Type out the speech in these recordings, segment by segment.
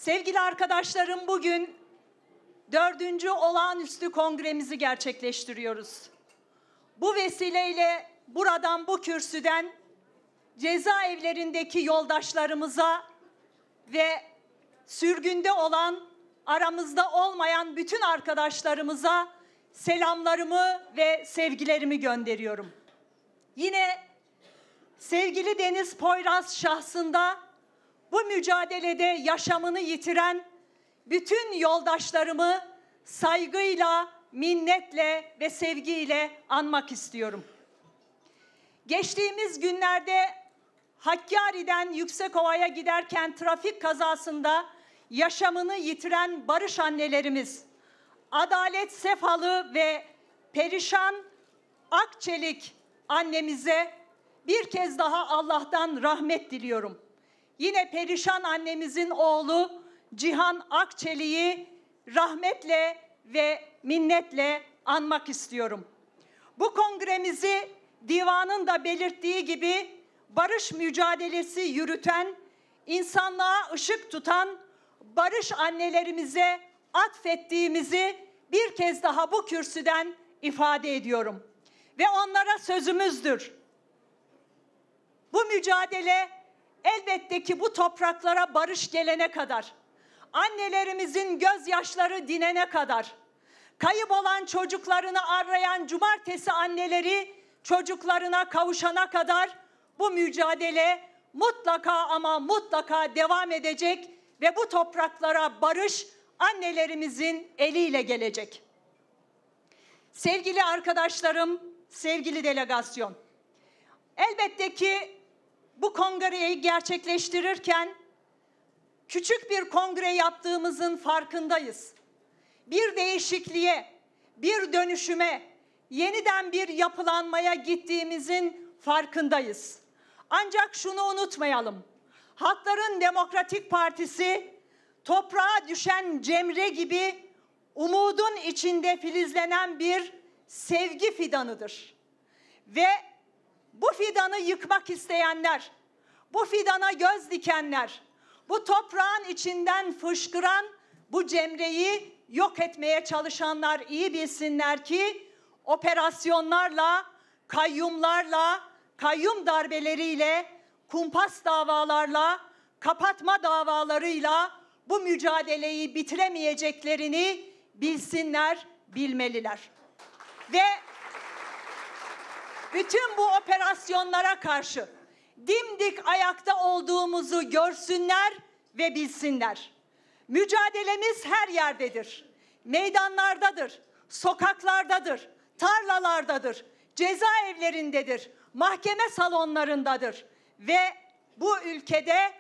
Sevgili arkadaşlarım, bugün 4. olağanüstü kongremizi gerçekleştiriyoruz. Bu vesileyle buradan, bu kürsüden cezaevlerindeki yoldaşlarımıza ve sürgünde olan, aramızda olmayan bütün arkadaşlarımıza selamlarımı ve sevgilerimi gönderiyorum. Yine sevgili Deniz Poyraz şahsında bu mücadelede yaşamını yitiren bütün yoldaşlarımı saygıyla, minnetle ve sevgiyle anmak istiyorum. Geçtiğimiz günlerde Hakkari'den Yüksekova'ya giderken trafik kazasında yaşamını yitiren barış annelerimiz Adalet Sefalı ve Perişan Akçelik annemize bir kez daha Allah'tan rahmet diliyorum. Yine Perişan annemizin oğlu Cihan Akçelik'i rahmetle ve minnetle anmak istiyorum. Bu kongremizi divanın da belirttiği gibi barış mücadelesi yürüten, insanlığa ışık tutan barış annelerimize atfettiğimizi bir kez daha bu kürsüden ifade ediyorum. Ve onlara sözümüzdür. Bu mücadele elbette ki bu topraklara barış gelene kadar, annelerimizin gözyaşları dinene kadar, kayıp olan çocuklarını arayan cumartesi anneleri çocuklarına kavuşana kadar bu mücadele mutlaka ama mutlaka devam edecek ve bu topraklara barış annelerimizin eliyle gelecek. Sevgili arkadaşlarım, sevgili delegasyon, elbette ki bu kongreyi gerçekleştirirken küçük bir kongre yaptığımızın farkındayız. Bir değişikliğe, bir dönüşüme, yeniden bir yapılanmaya gittiğimizin farkındayız. Ancak şunu unutmayalım. Halkların Demokratik Partisi toprağa düşen cemre gibi umudun içinde filizlenen bir sevgi fidanıdır. Ve bu fidanı yıkmak isteyenler, bu fidana göz dikenler, bu toprağın içinden fışkıran bu cemreyi yok etmeye çalışanlar iyi bilsinler ki operasyonlarla, kayyumlarla, kayyum darbeleriyle, kumpas davalarla, kapatma davalarıyla bu mücadeleyi bitiremeyeceklerini bilsinler, bilmeliler. Ve bütün bu operasyonlara karşı dimdik ayakta olduğumuzu görsünler ve bilsinler. Mücadelemiz her yerdedir. Meydanlardadır, sokaklardadır, tarlalardadır, cezaevlerindedir, mahkeme salonlarındadır. Ve bu ülkede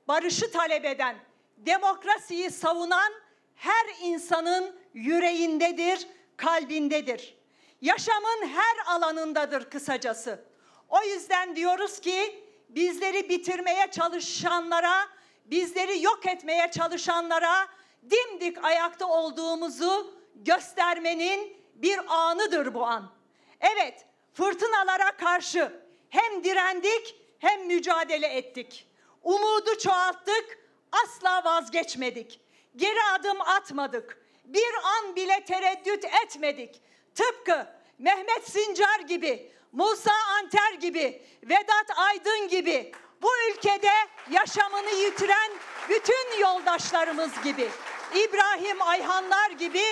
barışı talep eden, demokrasiyi savunan her insanın yüreğindedir, kalbindedir. Yaşamın her alanındadır kısacası. O yüzden diyoruz ki bizleri bitirmeye çalışanlara, bizleri yok etmeye çalışanlara dimdik ayakta olduğumuzu göstermenin bir anıdır bu an. Evet, fırtınalara karşı hem direndik hem mücadele ettik. Umudu çoğalttık, asla vazgeçmedik. Geri adım atmadık. Bir an bile tereddüt etmedik. Tıpkı Mehmet Sincar gibi, Musa Anter gibi, Vedat Aydın gibi bu ülkede yaşamını yitiren bütün yoldaşlarımız gibi, İbrahim Ayhanlar gibi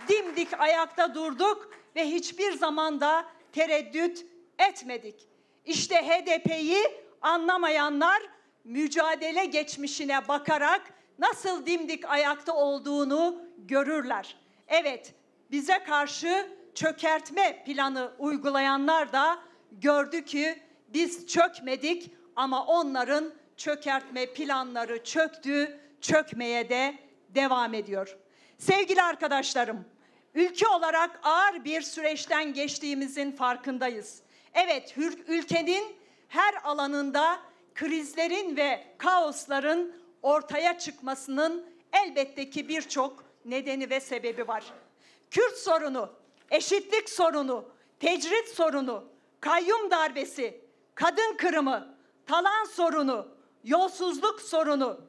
dimdik ayakta durduk ve hiçbir zaman da tereddüt etmedik. İşte HDP'yi anlamayanlar mücadele geçmişine bakarak nasıl dimdik ayakta olduğunu görürler. Evet, bize karşı çökertme planı uygulayanlar da gördü ki biz çökmedik ama onların çökertme planları çöktü, çökmeye de devam ediyor. Sevgili arkadaşlarım, ülke olarak ağır bir süreçten geçtiğimizin farkındayız. Evet, ülkenin her alanında krizlerin ve kaosların ortaya çıkmasının elbette ki birçok nedeni ve sebebi var. Kürt sorunu, eşitlik sorunu, tecrit sorunu, kayyum darbesi, kadın kırımı, talan sorunu, yolsuzluk sorunu,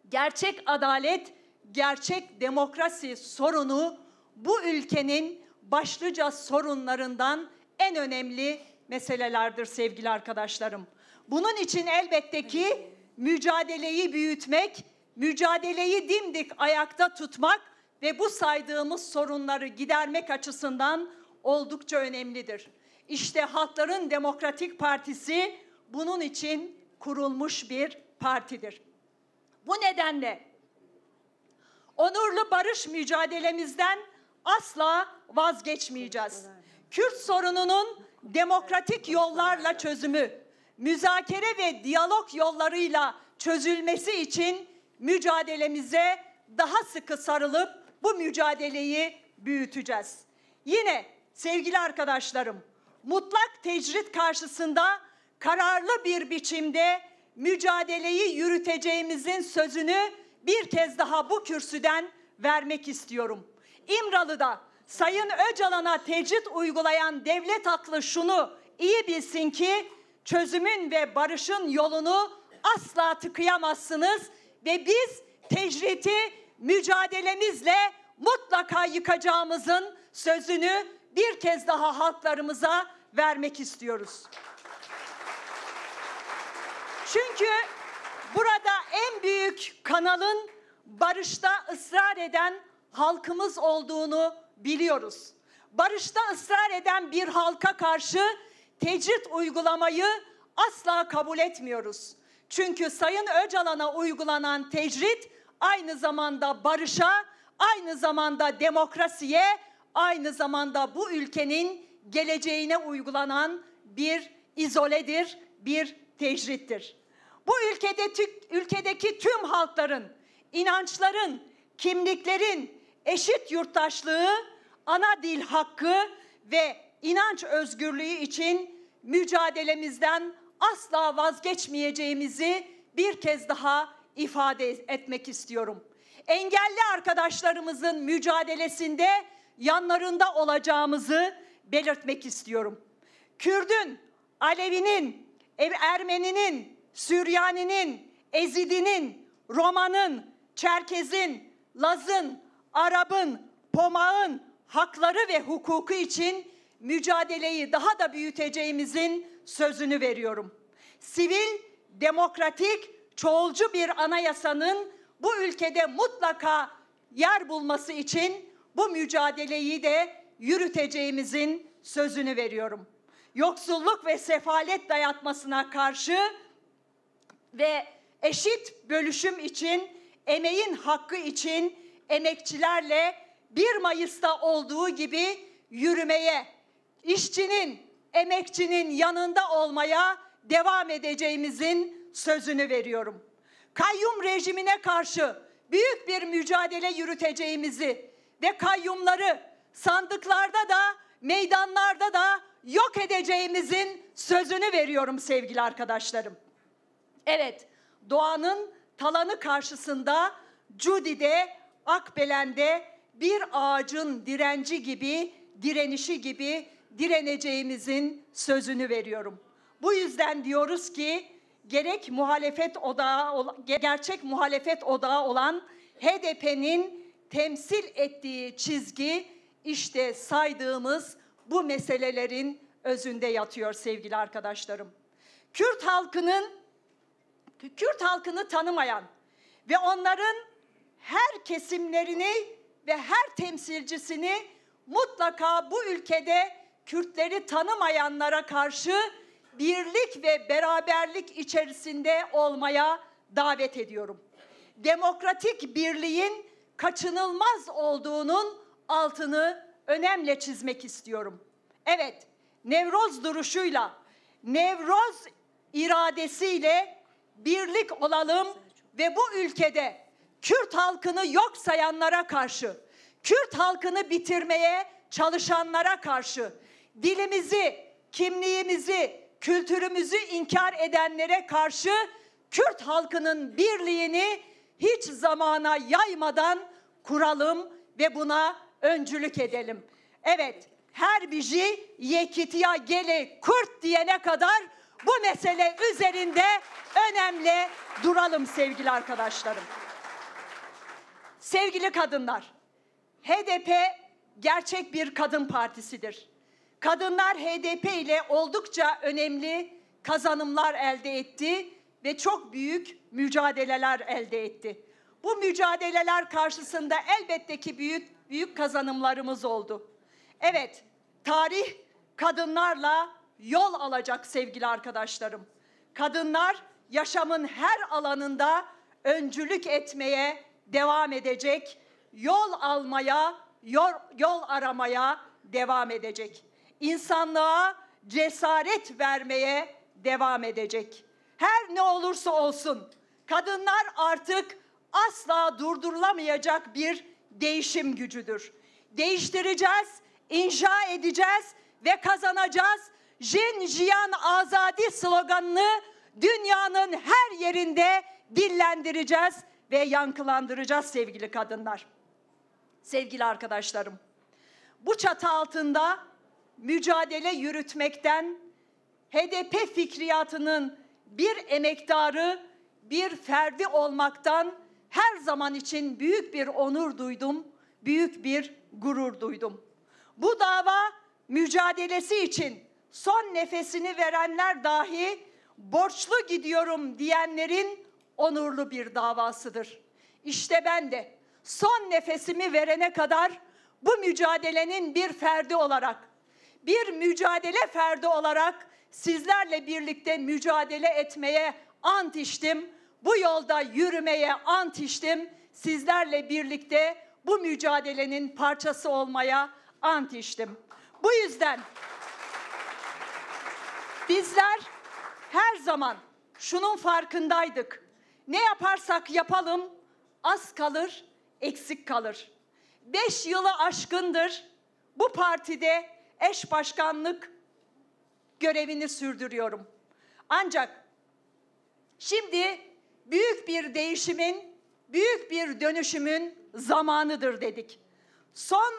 Gerçek adalet, gerçek demokrasi sorunu bu ülkenin başlıca sorunlarından en önemli meselelerdir sevgili arkadaşlarım. Bunun için elbette ki mücadeleyi büyütmek, mücadeleyi dimdik ayakta tutmak ve bu saydığımız sorunları gidermek açısından oldukça önemlidir. İşte Halkların Demokratik Partisi bunun için kurulmuş bir partidir. Bu nedenle onurlu barış mücadelemizden asla vazgeçmeyeceğiz. Kürt sorununun demokratik yollarla çözümü, müzakere ve diyalog yollarıyla çözülmesi için mücadelemize daha sıkı sarılıp bu mücadeleyi büyüteceğiz. Yine sevgili arkadaşlarım, mutlak tecrit karşısında kararlı bir biçimde mücadeleyi yürüteceğimizin sözünü bir kez daha bu kürsüden vermek istiyorum. İmralı'da Sayın Öcalan'a tecrit uygulayan devlet aklı şunu iyi bilsin ki çözümün ve barışın yolunu asla tıkayamazsınız ve biz tecriti mücadelemizle mutlaka yıkacağımızın sözünü bir kez daha halklarımıza vermek istiyoruz. Çünkü burada en büyük kanalın barışta ısrar eden halkımız olduğunu biliyoruz. Barışta ısrar eden bir halka karşı tecrit uygulamayı asla kabul etmiyoruz. Çünkü Sayın Öcalan'a uygulanan tecrit aynı zamanda barışa, aynı zamanda demokrasiye, aynı zamanda bu ülkenin geleceğine uygulanan bir izoledir, bir tecrittir. Bu ülkedeki tüm halkların, inançların, kimliklerin eşit yurttaşlığı, ana dil hakkı ve inanç özgürlüğü için mücadelemizden asla vazgeçmeyeceğimizi bir kez daha ifade etmek istiyorum. Engelli arkadaşlarımızın mücadelesinde yanlarında olacağımızı belirtmek istiyorum. Kürdün, Alevinin, Ermeninin, Süryaninin, Ezidinin, Romanın, Çerkezin, Laz'ın, Arap'ın, Pomağın hakları ve hukuku için mücadeleyi daha da büyüteceğimizin sözünü veriyorum. Sivil, demokratik, çoğulcu bir anayasanın bu ülkede mutlaka yer bulması için bu mücadeleyi de yürüteceğimizin sözünü veriyorum. Yoksulluk ve sefalet dayatmasına karşı ve eşit bölüşüm için, emeğin hakkı için emekçilerle 1 Mayıs'ta olduğu gibi yürümeye, işçinin, emekçinin yanında olmaya devam edeceğimizin sözünü veriyorum. Kayyum rejimine karşı büyük bir mücadele yürüteceğimizi ve kayyumları sandıklarda da meydanlarda da yok edeceğimizin sözünü veriyorum sevgili arkadaşlarım. Evet, doğanın talanı karşısında Cudi'de, Akbelen'de bir ağacın direnci gibi, direnişi gibi direneceğimizin sözünü veriyorum. Bu yüzden diyoruz ki gerek muhalefet odağı, gerçek muhalefet odağı olan HDP'nin temsil ettiği çizgi işte saydığımız bu meselelerin özünde yatıyor sevgili arkadaşlarım. Kürt halkını tanımayan ve onların her kesimlerini ve her temsilcisini mutlaka bu ülkede Kürtleri tanımayanlara karşı birlik ve beraberlik içerisinde olmaya davet ediyorum. Demokratik birliğin kaçınılmaz olduğunun altını önemli çizmek istiyorum. Evet, Nevroz duruşuyla, Nevroz iradesiyle birlik olalım ve bu ülkede Kürt halkını yok sayanlara karşı, Kürt halkını bitirmeye çalışanlara karşı, dilimizi, kimliğimizi, kültürümüzü inkar edenlere karşı Kürt halkının birliğini hiç zamana yaymadan kuralım ve buna öncülük edelim. Evet, her biji yekitiya gele Kürt diyene kadar bu mesele üzerinde önemli duralım sevgili arkadaşlarım. Sevgili kadınlar, HDP gerçek bir kadın partisidir. Kadınlar HDP ile oldukça önemli kazanımlar elde etti ve çok büyük mücadeleler elde etti. Bu mücadeleler karşısında elbette ki büyük kazanımlarımız oldu. Evet, tarih kadınlarla yol alacak sevgili arkadaşlarım. Kadınlar yaşamın her alanında öncülük etmeye devam edecek, yol almaya, yol aramaya devam edecek. İnsanlığa cesaret vermeye devam edecek. Her ne olursa olsun kadınlar artık asla durdurulamayacak bir değişim gücüdür. Değiştireceğiz, inşa edeceğiz ve kazanacağız. Jin Jiyan Azadi sloganını dünyanın her yerinde dillendireceğiz ve yankılandıracağız sevgili kadınlar. Sevgili arkadaşlarım, bu çatı altında mücadele yürütmekten, HDP fikriyatının bir emektarı, bir ferdi olmaktan her zaman için büyük bir onur duydum, büyük bir gurur duydum. Bu dava mücadelesi için son nefesini verenler dahi borçlu gidiyorum diyenlerin onurlu bir davasıdır. İşte ben de son nefesimi verene kadar bu mücadelenin bir ferdi olarak, bir mücadele ferdi olarak sizlerle birlikte mücadele etmeye ant içtim. Bu yolda yürümeye ant içtim. Sizlerle birlikte bu mücadelenin parçası olmaya ant içtim. Bu yüzden bizler her zaman şunun farkındaydık. Ne yaparsak yapalım az kalır, eksik kalır. 5 yılı aşkındır bu partide eş başkanlık görevini sürdürüyorum. Ancak şimdi büyük bir değişimin, büyük bir dönüşümün zamanıdır dedik. Son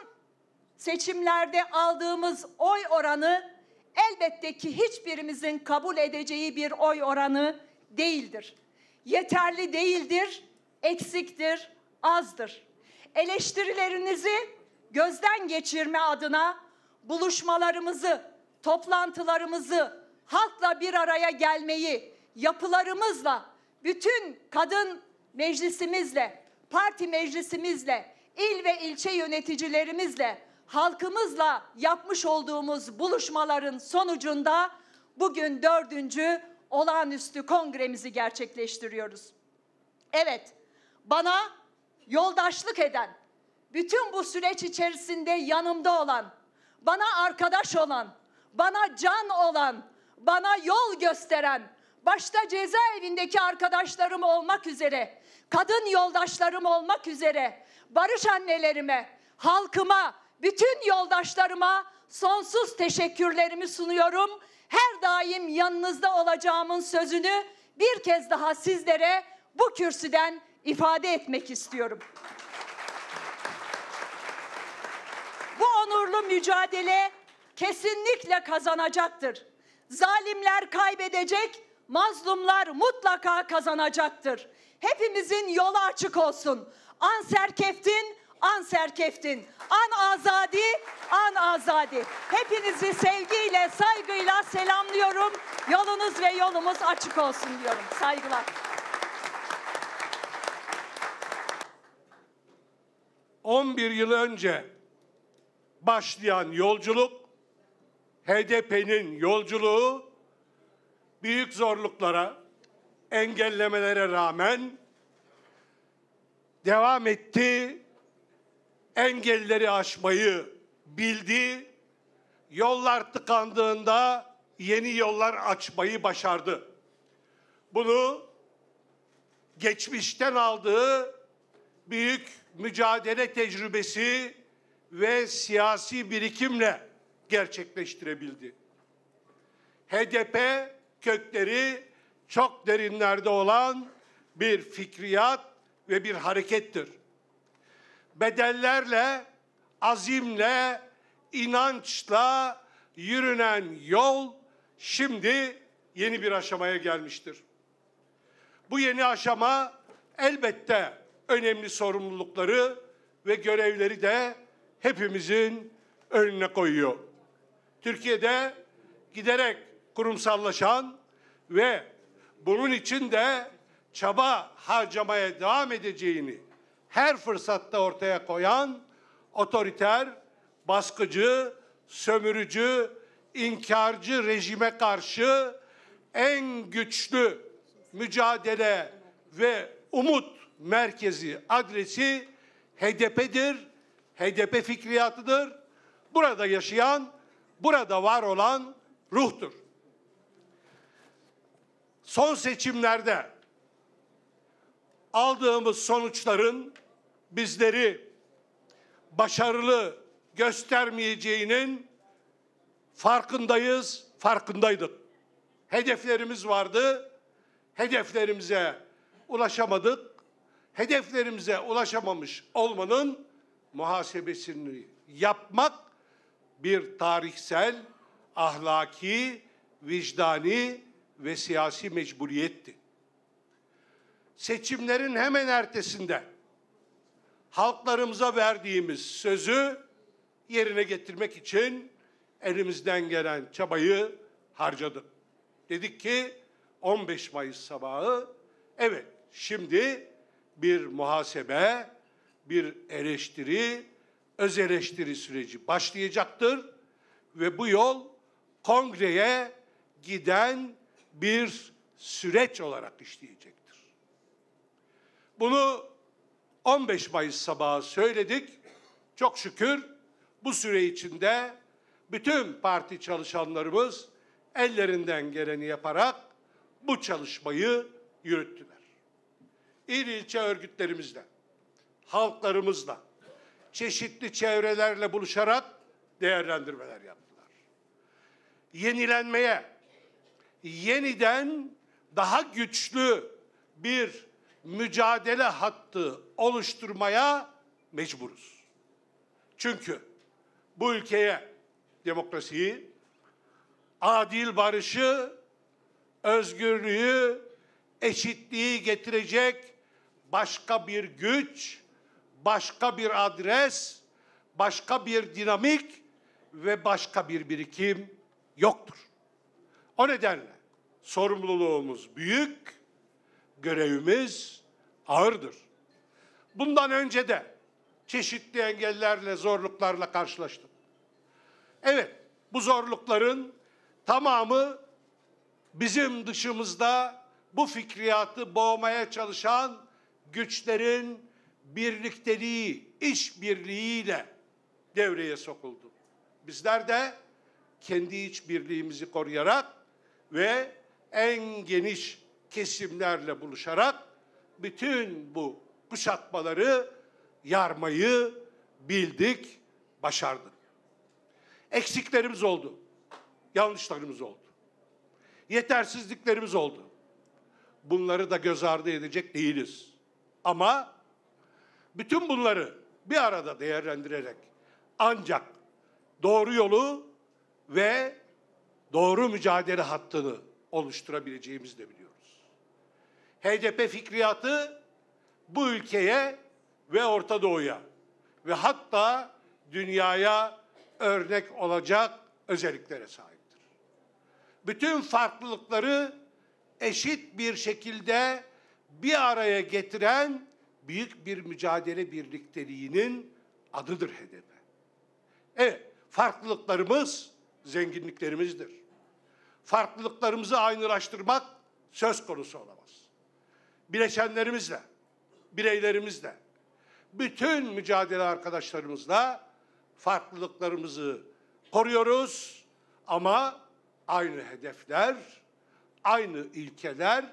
seçimlerde aldığımız oy oranı elbette ki hiçbirimizin kabul edeceği bir oy oranı değildir. Yeterli değildir, eksiktir, azdır. Eleştirilerinizi gözden geçirme adına buluşmalarımızı, toplantılarımızı, halkla bir araya gelmeyi, yapılarımızla, bütün kadın meclisimizle, parti meclisimizle, il ve ilçe yöneticilerimizle, halkımızla yapmış olduğumuz buluşmaların sonucunda bugün 4. olağanüstü kongremizi gerçekleştiriyoruz. Evet, bana yoldaşlık eden, bütün bu süreç içerisinde yanımda olan, bana arkadaş olan, bana can olan, bana yol gösteren, başta cezaevindeki arkadaşlarım olmak üzere, kadın yoldaşlarım olmak üzere, barış annelerime, halkıma, bütün yoldaşlarıma sonsuz teşekkürlerimi sunuyorum. Her daim yanınızda olacağımın sözünü bir kez daha sizlere bu kürsüden ifade etmek istiyorum. Bu onurlu mücadele kesinlikle kazanacaktır. Zalimler kaybedecek, mazlumlar mutlaka kazanacaktır. Hepimizin yolu açık olsun. An serkeftin, an serkeftin. An azadi, an azadi. Hepinizi sevgiyle, saygıyla selamlıyorum. Yolunuz ve yolumuz açık olsun diyorum. Saygılar. 11 yıl önce başlayan yolculuk, HDP'nin yolculuğu büyük zorluklara, engellemelere rağmen devam etti. Engelleri aşmayı bildi. Yollar tıkandığında yeni yollar açmayı başardı. Bunu geçmişten aldığı büyük mücadele tecrübesi ve siyasi birikimle gerçekleştirebildi. HDP kökleri çok derinlerde olan bir fikriyat ve bir harekettir. Bedellerle, azimle, inançla yürünen yol şimdi yeni bir aşamaya gelmiştir. Bu yeni aşama elbette önemli sorumlulukları ve görevleri de hepimizin önüne koyuyor. Türkiye'de giderek kurumsallaşan ve bunun için de çaba harcamaya devam edeceğini her fırsatta ortaya koyan otoriter, baskıcı, sömürücü, inkarcı rejime karşı en güçlü mücadele ve umut merkezi adresi HDP'dir, HDP fikriyatıdır. Burada yaşayan, burada var olan ruhtur. Son seçimlerde aldığımız sonuçların bizleri başarılı göstermeyeceğinin farkındayız, farkındaydık. Hedeflerimiz vardı, hedeflerimize ulaşamadık. Hedeflerimize ulaşamamış olmanın muhasebesini yapmak bir tarihsel, ahlaki, vicdani ve siyasi mecburiyetti. Seçimlerin hemen ertesinde halklarımıza verdiğimiz sözü yerine getirmek için elimizden gelen çabayı harcadık. Dedik ki 15 Mayıs sabahı evet şimdi bir muhasebe, bir eleştiri, öz eleştiri süreci başlayacaktır ve bu yol kongreye giden bir süreç olarak işleyecektir. Bunu 15 Mayıs sabahı söyledik. Çok şükür bu süre içinde bütün parti çalışanlarımız ellerinden geleni yaparak bu çalışmayı yürüttüler. İl ilçe örgütlerimizle, halklarımızla, çeşitli çevrelerle buluşarak değerlendirmeler yaptılar. Yenilenmeye, yeniden daha güçlü bir mücadele hattı oluşturmaya mecburuz. Çünkü bu ülkeye demokrasiyi, adil barışı, özgürlüğü, eşitliği getirecek başka bir güç, başka bir adres, başka bir dinamik ve başka bir birikim yoktur. O nedenle sorumluluğumuz büyük, görevimiz ağırdır. Bundan önce de çeşitli engellerle, zorluklarla karşılaştık. Evet, bu zorlukların tamamı bizim dışımızda bu fikriyatı boğmaya çalışan güçlerin birlikteliği, işbirliğiyle devreye sokuldu. Bizler de kendi işbirliğimizi koruyarak ve en geniş kesimlerle buluşarak bütün bu kuşatmaları yarmayı bildik, başardık. Eksiklerimiz oldu, yanlışlarımız oldu, yetersizliklerimiz oldu. Bunları da göz ardı edecek değiliz. Ama bütün bunları bir arada değerlendirerek ancak doğru yolu ve doğru mücadele hattını oluşturabileceğimizi de biliyoruz. HDP fikriyatı bu ülkeye ve Orta Doğu'ya ve hatta dünyaya örnek olacak özelliklere sahiptir. Bütün farklılıkları eşit bir şekilde bir araya getiren büyük bir mücadele birlikteliğinin adıdır HDP. Evet, farklılıklarımız zenginliklerimizdir. Farklılıklarımızı aynılaştırmak söz konusu olamaz. Bileşenlerimizle, bireylerimizle, bütün mücadele arkadaşlarımızla farklılıklarımızı koruyoruz ama aynı hedefler, aynı ilkeler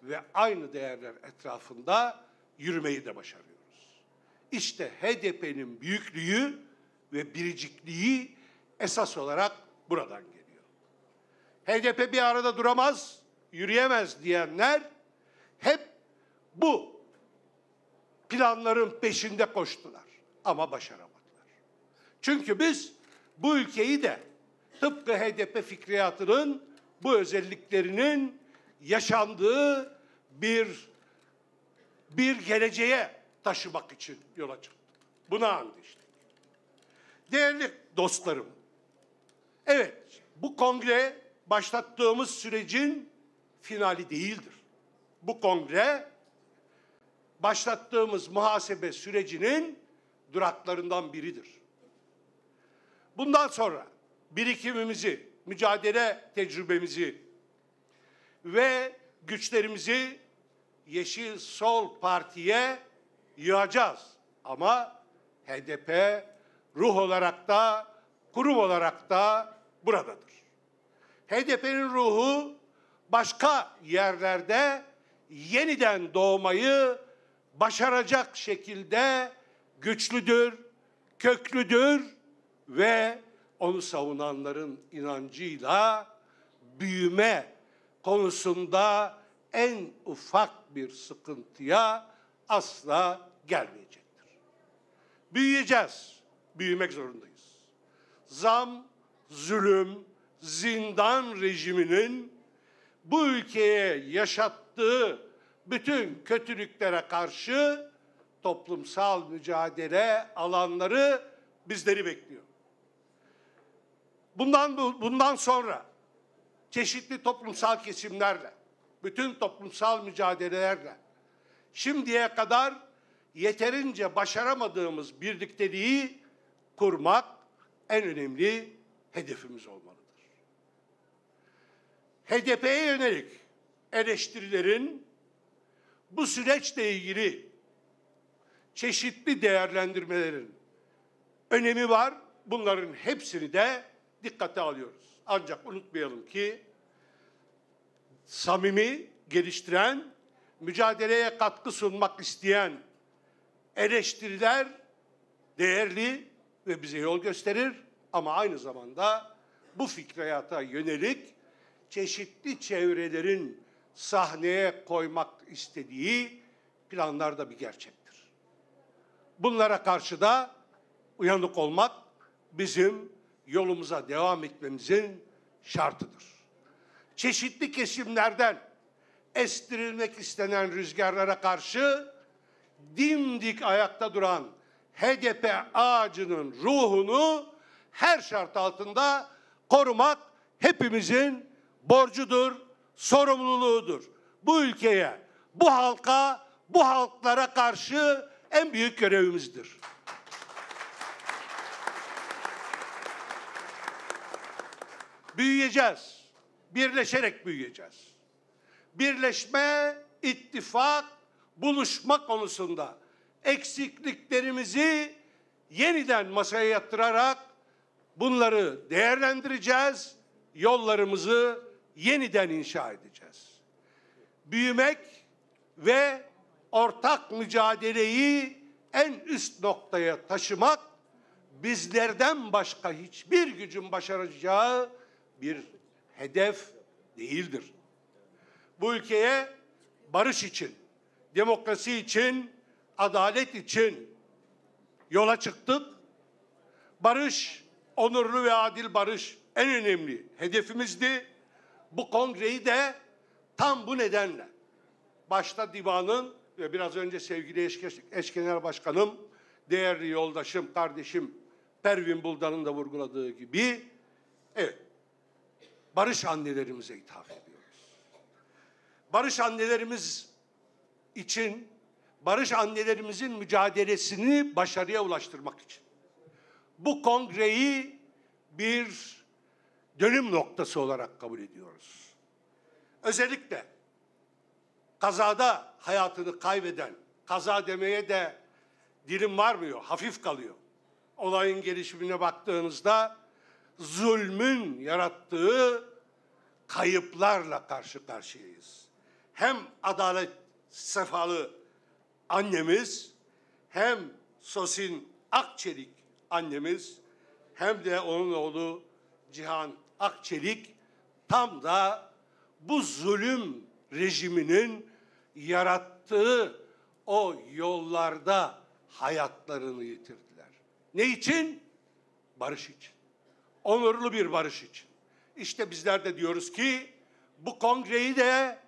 ve aynı değerler etrafında yürümeyi de başarıyoruz. İşte HDP'nin büyüklüğü ve biricikliği esas olarak buradan geliyor. HDP bir arada duramaz, yürüyemez diyenler hep bu planların peşinde koştular ama başaramadılar. Çünkü biz bu ülkeyi de tıpkı HDP fikriyatının bu özelliklerinin yaşandığı bir geleceğe taşımak için yola çıktık. Buna and içtik. Değerli dostlarım, evet, bu kongre başlattığımız sürecin finali değildir. Bu kongre başlattığımız muhasebe sürecinin duraklarından biridir. Bundan sonra birikimimizi, mücadele tecrübemizi ve güçlerimizi Yeşil Sol Parti'ye yığacağız. Ama HDP ruh olarak da, kurum olarak da buradadır. HDP'nin ruhu başka yerlerde yeniden doğmayı başaracak şekilde güçlüdür, köklüdür ve onu savunanların inancıyla büyüme konusunda en ufak bir sıkıntıya asla gelmeyecektir. Büyüyeceğiz, büyümek zorundayız. Zam, zulüm, zindan rejiminin bu ülkeye yaşattığı bütün kötülüklere karşı toplumsal mücadele alanları bizleri bekliyor. Bundan sonra çeşitli toplumsal kesimlerle, bütün toplumsal mücadelelerle şimdiye kadar yeterince başaramadığımız birlikteliği kurmak en önemli hedefimiz olmalıdır. HDP'ye yönelik eleştirilerin bu süreçle ilgili çeşitli değerlendirmelerin önemi var. Bunların hepsini de dikkate alıyoruz. Ancak unutmayalım ki samimi, geliştiren, mücadeleye katkı sunmak isteyen eleştiriler değerli ve bize yol gösterir. Ama aynı zamanda bu fikriyata yönelik çeşitli çevrelerin sahneye koymak istediği planlar da bir gerçektir. Bunlara karşı da uyanık olmak bizim yolumuza devam etmemizin şartıdır. Çeşitli kesimlerden estirilmek istenen rüzgarlara karşı dimdik ayakta duran HDP ağacının ruhunu her şart altında korumak hepimizin borcudur, sorumluluğudur. Bu ülkeye, bu halka, bu halklara karşı en büyük görevimizdir. Büyüyeceğiz. Birleşerek büyüyeceğiz. Birleşme, ittifak, buluşma konusunda eksikliklerimizi yeniden masaya yatırarak bunları değerlendireceğiz. Yollarımızı yeniden inşa edeceğiz. Büyümek ve ortak mücadeleyi en üst noktaya taşımak bizlerden başka hiçbir gücün başaracağı bir hedef değildir. Bu ülkeye barış için, demokrasi için, adalet için yola çıktık. Barış, onurlu ve adil barış en önemli hedefimizdi. Bu kongreyi de tam bu nedenle başta divanın ve biraz önce sevgili eş genel başkanım, değerli yoldaşım, kardeşim Pervin Buldan'ın da vurguladığı gibi, evet, barış annelerimize ithaf ediyoruz. Barış annelerimiz için, barış annelerimizin mücadelesini başarıya ulaştırmak için bu kongreyi bir dönüm noktası olarak kabul ediyoruz. Özellikle kazada hayatını kaybeden, kaza demeye de dilim varmıyor, hafif kalıyor. Olayın gelişimine baktığınızda zulmün yarattığı kayıplarla karşı karşıyayız. Hem Adalet Sefalı annemiz, hem Sosin Akçelik annemiz, hem de onun oğlu Cihan Akçelik tam da bu zulüm rejiminin yarattığı o yollarda hayatlarını yitirdiler. Ne için? Barış için. Onurlu bir barış için. İşte bizler de diyoruz ki bu kongreyi de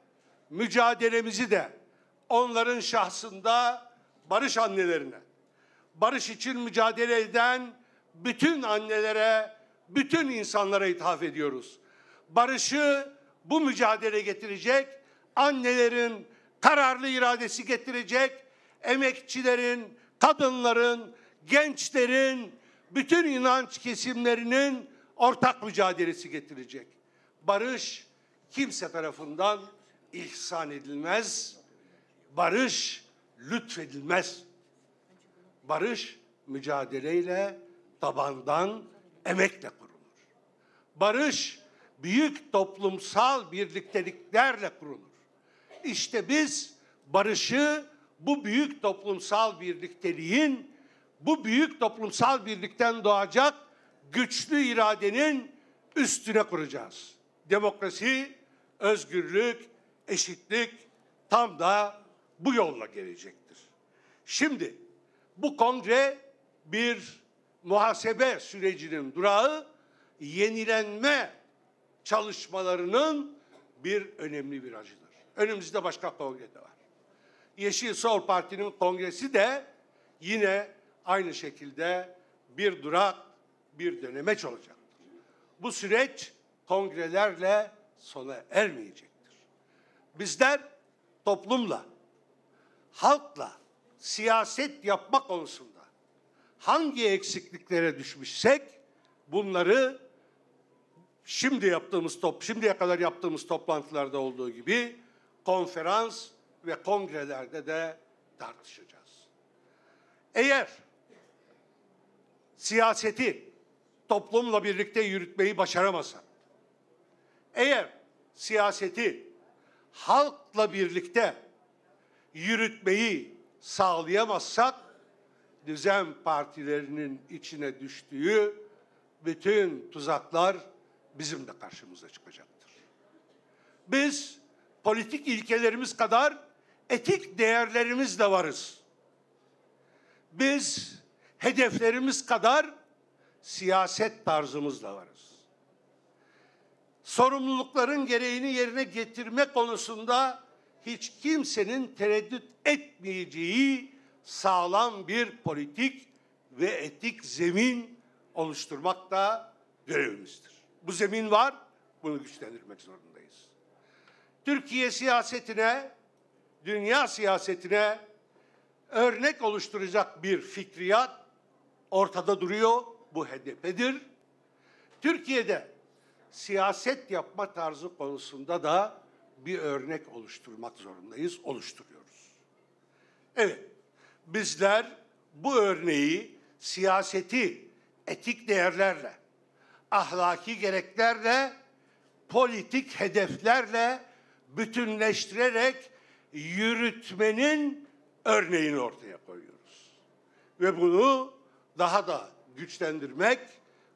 mücadelemizi de onların şahsında barış annelerine, barış için mücadele eden bütün annelere, bütün insanlara ithaf ediyoruz. Barışı bu mücadele getirecek, annelerin kararlı iradesi getirecek, emekçilerin, kadınların, gençlerin, bütün inanç kesimlerinin ortak mücadelesi getirecek. Barış kimse tarafından ihsan edilmez, barış lütfedilmez. Barış mücadeleyle, tabandan, emekle kurulur. Barış büyük toplumsal birlikteliklerle kurulur. İşte biz barışı bu büyük toplumsal birlikteliğin, bu büyük toplumsal birlikten doğacak güçlü iradenin üstüne kuracağız. Demokrasi, özgürlük, eşitlik tam da bu yolla gelecektir. Şimdi bu kongre bir muhasebe sürecinin durağı, yenilenme çalışmalarının bir önemli virajıdır. Önümüzde başka kongre de var. Yeşil Sol Parti'nin kongresi de yine aynı şekilde bir durak, bir dönemeç olacaktır. Bu süreç kongrelerle sona ermeyecektir. Bizler toplumla, halkla siyaset yapma konusunda hangi eksikliklere düşmüşsek bunları şimdiye kadar yaptığımız toplantılarda olduğu gibi konferans ve kongrelerde de tartışacağız. Eğer siyaseti toplumla birlikte yürütmeyi başaramazsak, eğer siyaseti halkla birlikte yürütmeyi sağlayamazsak, düzen partilerinin içine düştüğü bütün tuzaklar bizim de karşımıza çıkacaktır. Biz politik ilkelerimiz kadar etik değerlerimiz de varız. Biz hedeflerimiz kadar siyaset tarzımızla varız. Sorumlulukların gereğini yerine getirme konusunda hiç kimsenin tereddüt etmeyeceği sağlam bir politik ve etik zemin oluşturmak da görevimizdir. Bu zemin var, bunu güçlendirmek zorundayız. Türkiye siyasetine, dünya siyasetine örnek oluşturacak bir fikriyat ortada duruyor, bu HDP'dir. Türkiye'de siyaset yapma tarzı konusunda da bir örnek oluşturmak zorundayız, oluşturuyoruz. Evet, bizler bu örneği siyaseti etik değerlerle, ahlaki gereklerle, politik hedeflerle bütünleştirerek yürütmenin örneğini ortaya koyuyoruz. Ve bunu daha da güçlendirmek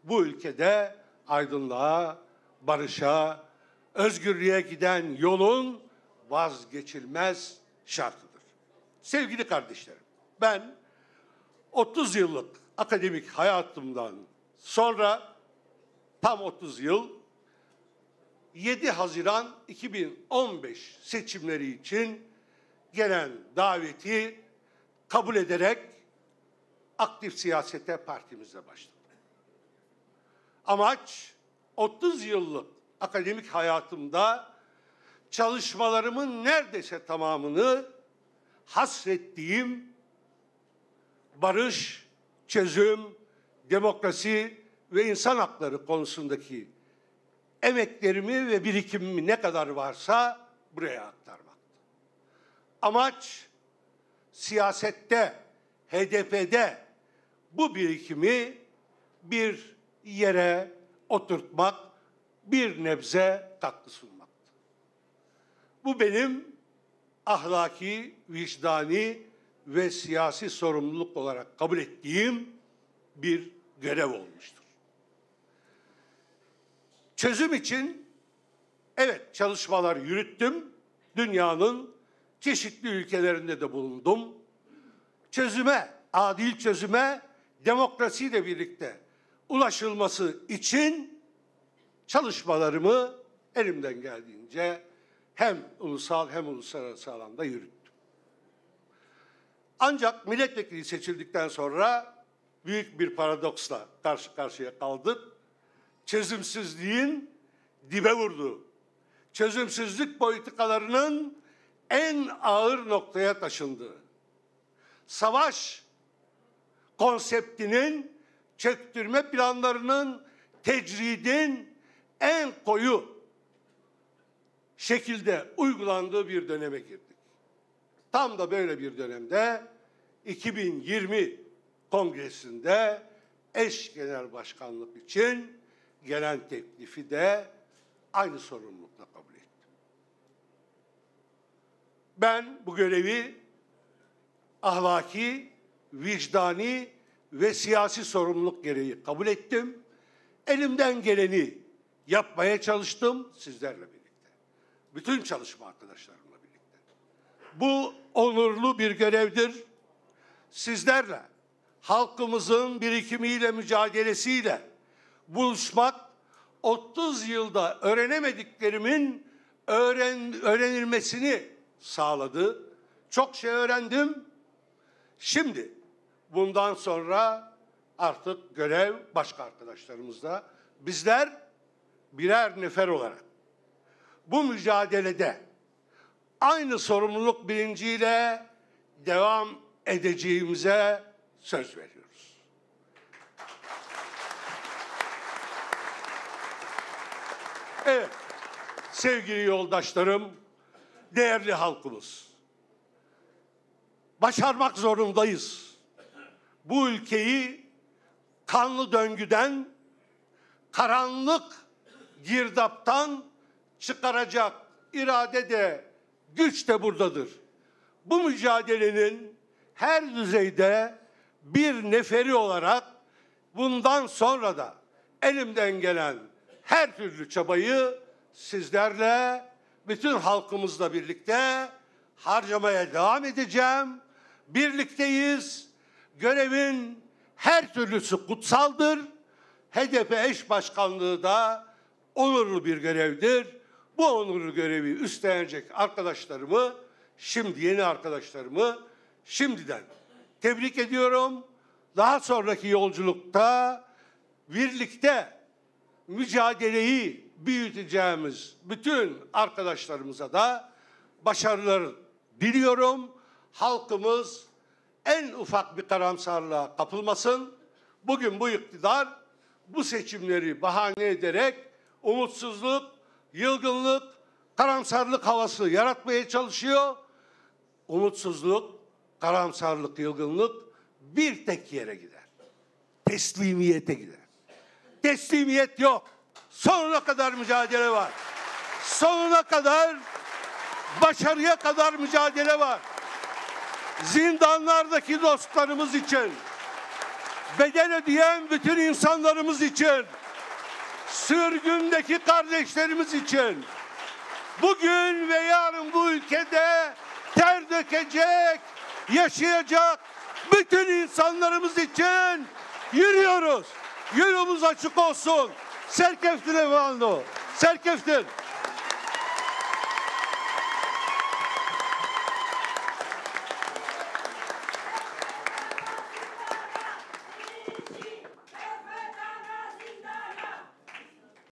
bu ülkede aydınlığa, barışa, özgürlüğe giden yolun vazgeçilmez şartıdır. Sevgili kardeşlerim, ben 30 yıllık akademik hayatımdan sonra tam 30 yıl 7 Haziran 2015 seçimleri için gelen daveti kabul ederek aktif siyasete partimizle başladım. Amaç 30 yıllık akademik hayatımda çalışmalarımın neredeyse tamamını hasrettiğim barış, çözüm, demokrasi ve insan hakları konusundaki emeklerimi ve birikimimi ne kadar varsa buraya aktarmaktı. Amaç siyasette, HDP'de bu birikimi bir yere oturtmak, bir nebze katkı sunmaktı. Bu benim ahlaki, vicdani ve siyasi sorumluluk olarak kabul ettiğim bir görev olmuştur. Çözüm için evet çalışmalar yürüttüm. Dünyanın çeşitli ülkelerinde de bulundum. Çözüme, adil çözüme demokrasiyle birlikte ulaşılması için çalışmalarımı elimden geldiğince hem ulusal hem uluslararası alanda yürüttüm. Ancak milletvekili seçildikten sonra büyük bir paradoksla karşı karşıya kaldık. Çözümsüzlüğün dibe vurdu. Çözümsüzlük politikalarının en ağır noktaya taşındığı, savaş konseptinin, çöktürme planlarının, tecridin en koyu şekilde uygulandığı bir döneme girdik. Tam da böyle bir dönemde 2020 Kongresi'nde eş genel başkanlık için gelen teklifi de aynı sorumlulukla kabul ettim. Ben bu görevi ahlaki, vicdani ve siyasi sorumluluk gereği kabul ettim. Elimden geleni yapmaya çalıştım sizlerle birlikte. Bütün çalışma arkadaşlarımla birlikte. Bu onurlu bir görevdir. Sizlerle, halkımızın birikimiyle, mücadelesiyle buluşmak, 30 yılda öğrenemediklerimin öğrenilmesini sağladı. Çok şey öğrendim. Şimdi bundan sonra artık görev başka arkadaşlarımızda. Bizler birer nefer olarak bu mücadelede aynı sorumluluk bilinciyle devam edeceğimize söz veriyoruz. Evet, sevgili yoldaşlarım, değerli halkımız, başarmak zorundayız. Bu ülkeyi kanlı döngüden, karanlık girdaptan çıkaracak irade de, güç de buradadır. Bu mücadelenin her düzeyde bir neferi olarak bundan sonra da elimden gelen her türlü çabayı sizlerle, bütün halkımızla birlikte harcamaya devam edeceğim. Birlikteyiz. Görevin her türlüsü kutsaldır. HDP eş başkanlığı da onurlu bir görevdir. Bu onurlu görevi üstlenecek arkadaşlarımı, şimdi yeni arkadaşlarımı şimdiden tebrik ediyorum. Daha sonraki yolculukta birlikte mücadeleyi büyüteceğimiz bütün arkadaşlarımıza da başarılar diliyorum. Halkımız en ufak bir karamsarlığa kapılmasın. Bugün bu iktidar bu seçimleri bahane ederek umutsuzluk, yılgınlık, karamsarlık havası yaratmaya çalışıyor. Umutsuzluk, karamsarlık, yılgınlık bir tek yere gider. Teslimiyete gider. Teslimiyet yok. Sonuna kadar mücadele var. Sonuna kadar, başarıya kadar mücadele var. Zindanlardaki dostlarımız için, bedel ödeyen bütün insanlarımız için, sürgündeki kardeşlerimiz için, bugün ve yarın bu ülkede ter dökecek, yaşayacak bütün insanlarımız için yürüyoruz. Yolumuz açık olsun. Serkeftin efendim. Serkeftin.